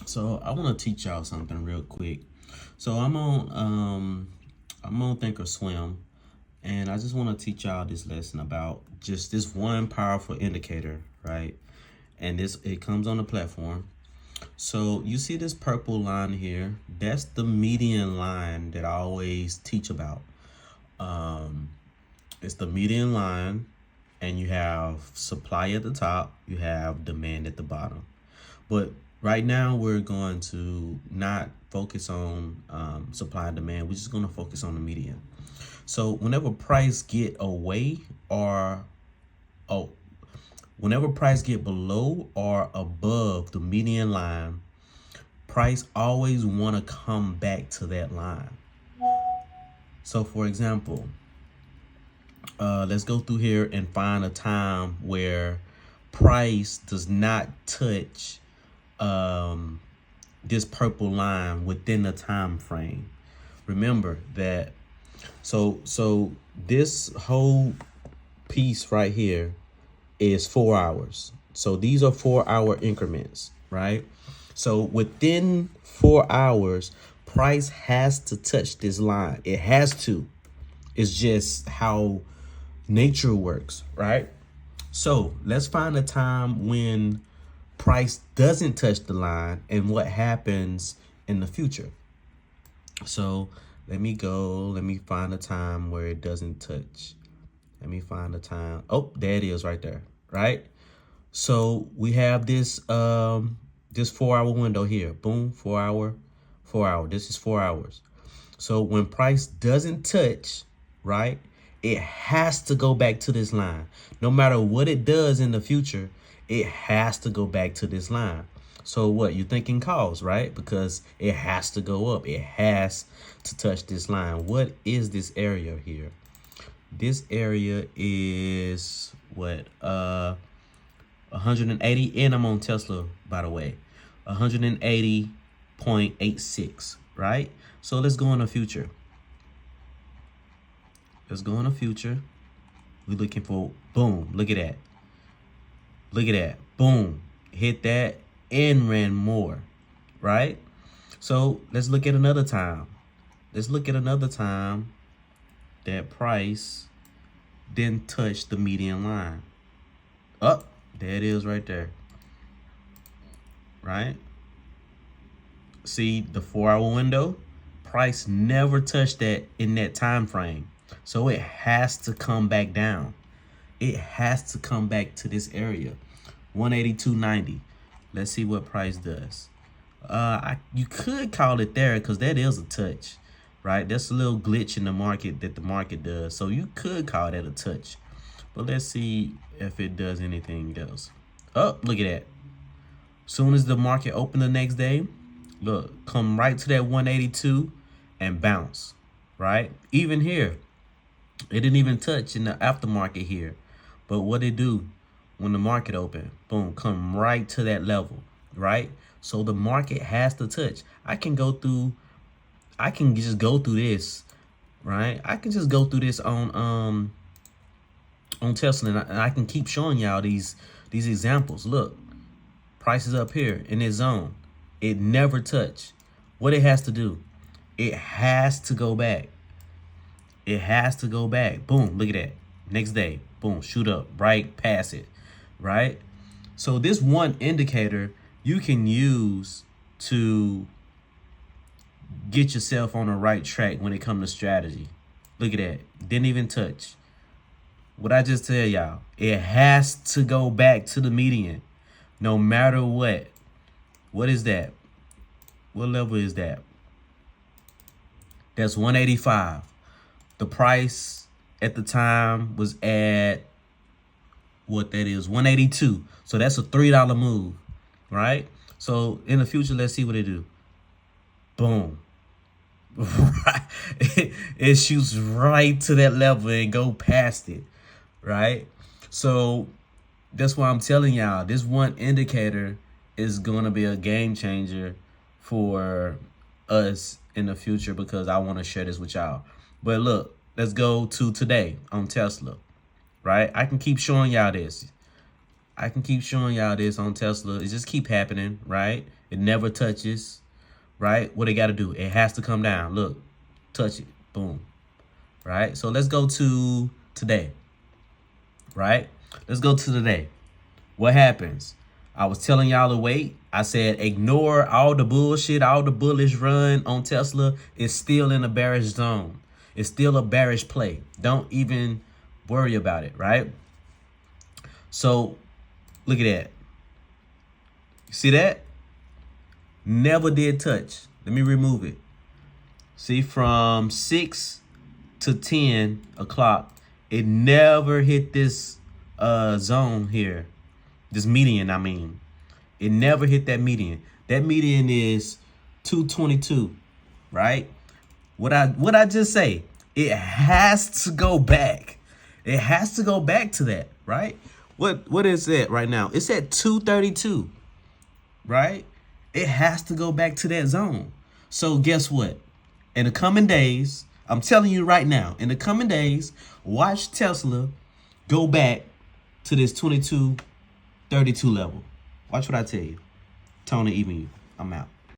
So I want to teach y'all something real quick. So I'm on Thinkorswim, and I just want to teach y'all this lesson about just this one powerful indicator, right? And it comes on the platform. So you see this purple line here? That's the median line that I always teach about. Um, it's the median line, and you have supply at the top, you have demand at the bottom. But right now, we're going to not focus on supply and demand. We're just going to focus on the median. So whenever price get away or oh, whenever price get below or above the median line, price always want to come back to that line. So for example, let's go through here and find a time where price does not touch this purple line within the time frame. Remember that. So this whole piece right here is 4 hours. So these are 4 hour increments, right? So within 4 hours, price has to touch this line. It has to. It's just how nature works, right? So let's find a time when price doesn't touch the line and what happens in the future. So let me find a time where it doesn't touch. Let me find a time. Oh, there it is right there, right? So we have this 4 hour window here. Boom, 4 hour, 4 hour. This is 4 hours. So when price doesn't touch, right, it has to go back to this line. No matter what it does in the future, it has to go back to this line. So what you thinking calls, right? Because it has to go up. It has to touch this line. What is this area here? This area is what? 180, and I'm on Tesla, by the way. 180.86, right? So let's go in the future. Let's go in the future. We're looking for, boom, look at that. Look at that, boom, hit that and ran more, right? So let's look at another time. Let's look at another time that price didn't touch the median line. Up, there it is right there, right? See the 4 hour window? Price never touched that in that time frame. So it has to come back down. It has to come back to this area, 182.90. Let's see what price does. You could call it there because that is a touch, right? That's a little glitch in the market that the market does. So you could call that a touch. But let's see if it does anything else. Oh, look at that. Soon as the market opened the next day, look, come right to that 182 and bounce, right? Even here, it didn't even touch in the aftermarket here. But what it do when the market open, boom, come right to that level, right? So the market has to touch. I can just go through this, right? I can just go through this on Tesla, and I can keep showing y'all these examples. Look, price is up here in this zone. It never touched. What it has to do, it has to go back. It has to go back. Boom, look at that. Next day, boom, shoot up right past it, right? So this one indicator you can use to get yourself on the right track when it comes to strategy. Look at that. Didn't even touch. What I just tell y'all, it has to go back to the median no matter what. What is that? What level is that? That's 185. The price at the time was at what that is, 182. So that's a $3 move, right? So in the future, let's see what it do. Boom. It shoots right to that level and go past it, right? So that's why I'm telling y'all, this one indicator is going to be a game changer for us in the future because I want to share this with y'all. But look, let's go to today on Tesla, right? I can keep showing y'all this. I can keep showing y'all this on Tesla. It just keep happening, right? It never touches, right? What it got to do? It has to come down. Look, touch it. Boom. Right? So let's go to today. Right? Let's go to today. What happens? I was telling y'all to wait. I said ignore all the bullshit, all the bullish run on Tesla. It's still in a bearish zone. It's still a bearish play. Don't even worry about it, right? So look at that. You see that? Never did touch. Let me remove it. See, from 6 to 10 o'clock, it never hit this zone here. This median, I mean. It never hit that median. That median is 222, right? What I just say? It has to go back. It has to go back to that, right? What is it right now? It's at 232, right? It has to go back to that zone. So guess what? In the coming days, I'm telling you right now, in the coming days, watch Tesla go back to this 2232 level. Watch what I tell you. Tony, even you. I'm out.